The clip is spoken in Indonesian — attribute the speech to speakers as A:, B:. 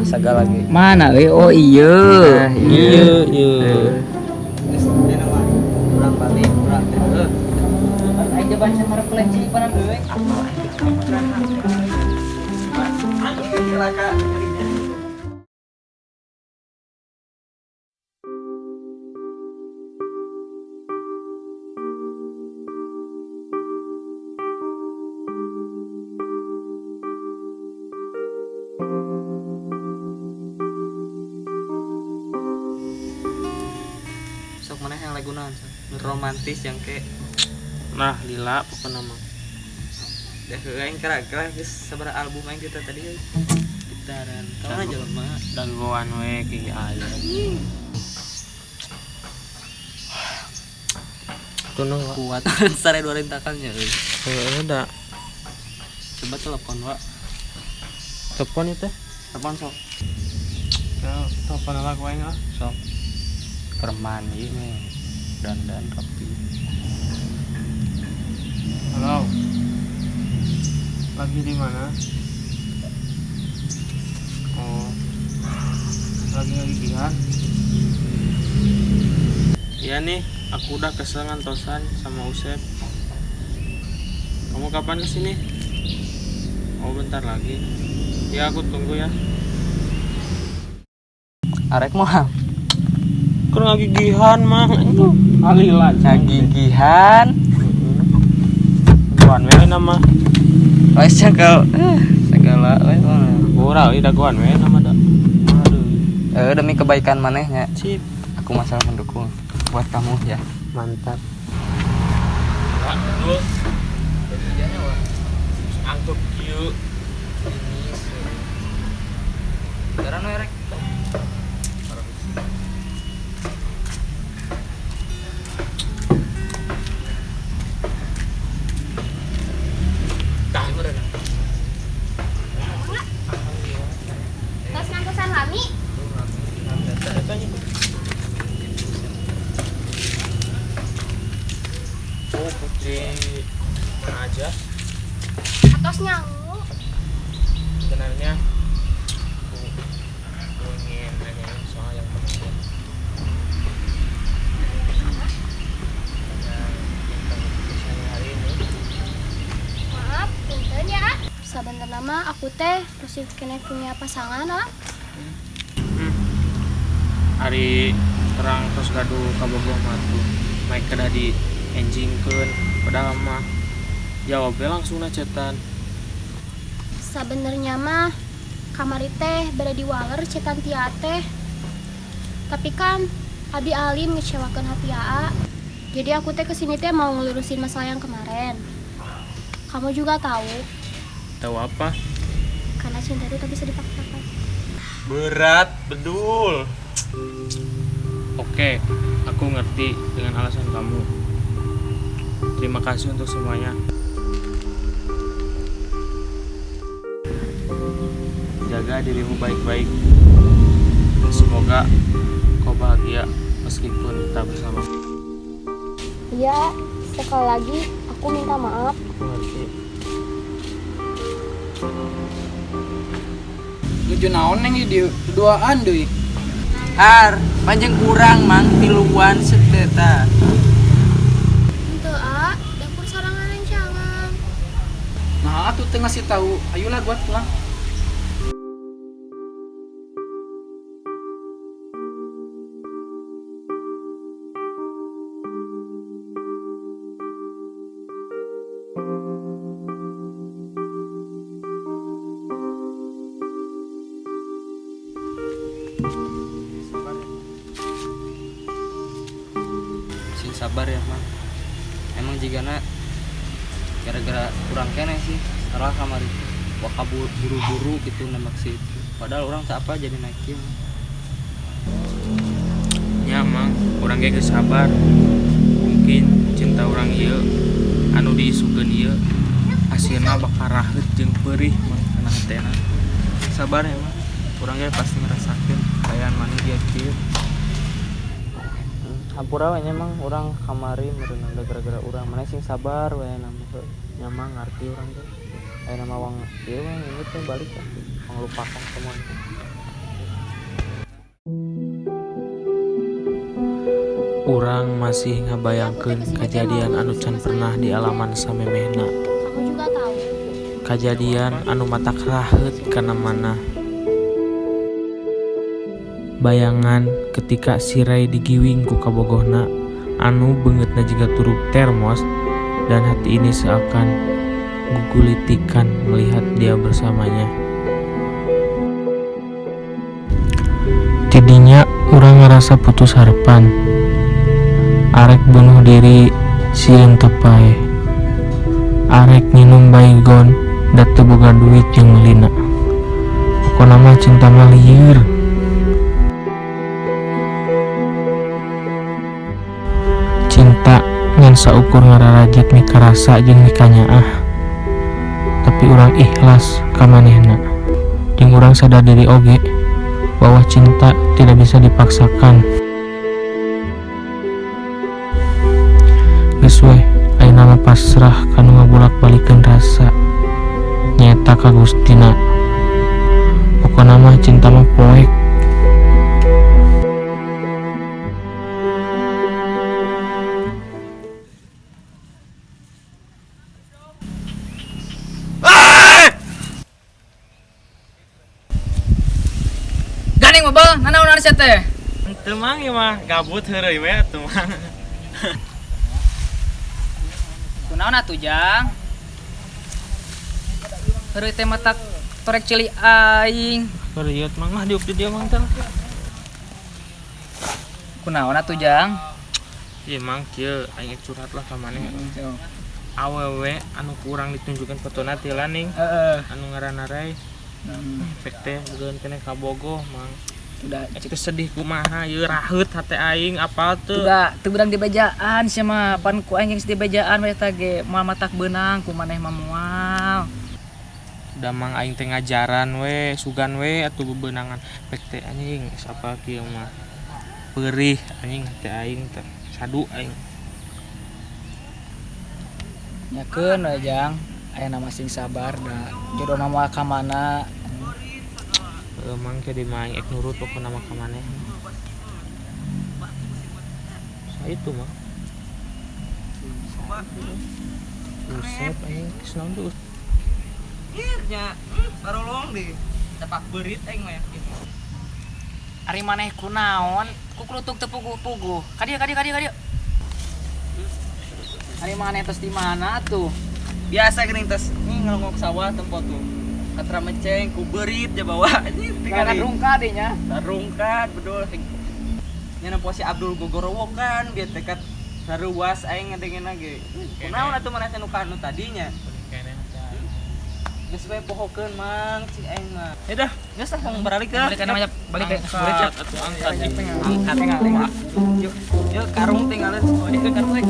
A: segala lagi.
B: Mana oh iya.
A: Geus nama urang balik urang teh. Aing baca marep kelenci panan deui. Sok mana yang lagu naon? Romantis yang kayak
C: Nah lila pokoknya mah.
A: dah aing kira-kira geus sabaraha album aing kita tadi euy. Gitaran. Kawan aja mah.
C: Dagoan we ki aya. Tunung
A: Kuat sare dua rentakannya euy.
C: ada.
A: Coba telepon wa.
C: Telepon itu.
A: Telepon sok.
C: Ya, telepon lagu aing ah.
A: Sok. Permandi nih. Dan rapi.
C: Halo. Lagi di mana? Oh. Lagi gigihan. Iya nih, aku udah kesel ngantosan sama Usep. Kamu kapan kesini? Oh bentar lagi. Ya aku tunggu ya.
A: Arek mah
C: Kan lagi gigihan mah. Alila
A: gigihan.
C: Dagoan we nama.
A: Wes cakal segala we.
C: Ora we dagoan we nama da. Aduh.
A: Demi kebaikan manehnya.
C: Sip.
A: Aku masalah mendukung buat kamu ya.
C: Mantap. Dulu. Angkut kieu.
A: Sekarang we rek.
D: Tos ngantosan lami.
C: Oh, putri mana aja?
D: Atos nyangu.
C: Sebenarnya aku ingin nanya soal yang kemarin. Ada tentang keputusannya hari ini.
D: Maaf, punten ya. Sabentar nama aku teh masih kena punya pasangan ah.
C: Hari terang terus gaduh kabogoh matu. Naik kada di enjingkeun padahal mah jawabnya langsung nacetan.
D: Sabenernya mah kamari teh berada di waler cetan tia teh. Tapi kan Abi Alim ngecewakan hati Aa. Jadi aku teh kesini teh mau ngelurusin masalah yang kemarin. Kamu juga tahu,
C: Tahu apa?
D: karena cinta itu tak bisa dipaksakan.
C: Berat, bedul. Oke, aku ngerti dengan alasan kamu. Terima kasih untuk semuanya. Jaga dirimu baik-baik. Semoga kau bahagia meskipun tak bersama.
D: Iya, sekali lagi aku minta maaf.
C: Aku ngerti.
B: Nuju naon neng di duaan deui.
A: Panjang kurang mang tiluan sedeta.
D: Ente A, dapur sorangan rencangan.
B: Nah, atuh teu ngasih tahu. Ayolah buat pulang.
A: Sing sabar ya mang. Emang jigana gara-gara kurang kene sih salah kamari. Wah buru-buru gitu nembak si itu. Padahal orang tak apa jadi naikin.
C: Ya mang, orang kayak sabar. Mungkin cinta orang ieu anu diisukeun ieu hasilna bakal raheut jeung peurih mang kana hatena. Sabar ya mang. Urang ge pasti ngerasakeun kaayaan mana dia kieu.
A: Hampura we emang orang kamari meureun gara-gara urang mana sing sabar we nama
C: Ya mang ngarti urang teh.
A: nama wang ieu we ini teh balik ya. Mengelupakan semuanya.
C: Urang masih ngabayangkeun kejadian anu can pernah dialaman samemehna.
D: Kamu juga tahu.
C: Kejadian anu matak raheut kana mana. Bayangan ketika si Ray digiwing ku kabogohna anu beungeutna jiga turuk termos, dan hati ini seakan gugulitikan melihat dia bersamanya. Tidinya urang ngerasa putus harapan. Arek bunuh diri sieun tepae. Arek minum baygon da teu boga duit jeung meulina. Pokona mah cinta mah lieur. Cinta ngan saukur ngararajek mika rasa jeung mika nyaah. Tapi urang ikhlas ka manehna. Jeung urang sadar diri oge bahwa cinta tidak bisa dipaksakan. Geus we, ayeuna mah pasrah kanu ngabulak-balikeun rasa. Nyata ka Gustina. Pokona mah cinta mah poek.
B: Ganing mah bal, nanaon anu sia teh?
C: Teu mang ieu mah gabut heureuy we atuh mang.
B: Kunaon atuh Jang? Heureuy teh matak torek cili aing.
C: Periot mang mah diuk di dieu mang teh.
B: Kunaon atuh Jang?
C: Ieu mang kieu aing curhat lah ka maneh. Awewe anu kurang ditunjukkan fotona teh laning.
B: Heeh.
C: Anu ngaranna Ray. Pek teh bugeun keneh kabogoh mang.
B: Udah
C: Cek sedih kumaha ieu raheut hate aing apal teu.
B: udah teu beurang di bejaan sia mah pan ku aing geus di bejaan we eta ge moal matak beunang ku maneh mah moal.
C: Da mang aing teh ngajaran we, sugan we atuh bebeunangan. Pek teh anjing sapa kieu mah. Peurih anjing hate aing teh. Sadu aing.
B: Nyakeun we Jang, ayeuna masing sabar da jodohna moal ka mana.
C: Mang ke di maing ek nurut pokona mah ka maneh. Itu mah. Usep aing kenaon tuh.
A: Nya barolong di tepak beurit aing mah yakin.
B: Ari maneh kunaon? Ku klutuk teu puguh-puguh. Ka dieu. Ari maneh tos di mana tuh?
A: Biasa geuning tos ngelongok sawah tempat tuh. Katra meceng ku beurit ja bawa anjing
B: Jangan
A: tinggal
B: rungka deh nya.
A: sarungkat bedol. Nya na posisi Abdul Gogorowokan biar dekat saruas aing ngadengeunna ge. Kunaon atuh maneh teh nu kanu tadinya? Geus we pohokeun mang cing aing mah. Ya dah, geus tah mong baralik ke.
B: Balik kana balik teh.
C: Angkat atuh angkat.
B: Angkat tengah.
A: Yuk, karung tinggalin.
B: Oh, di karung we.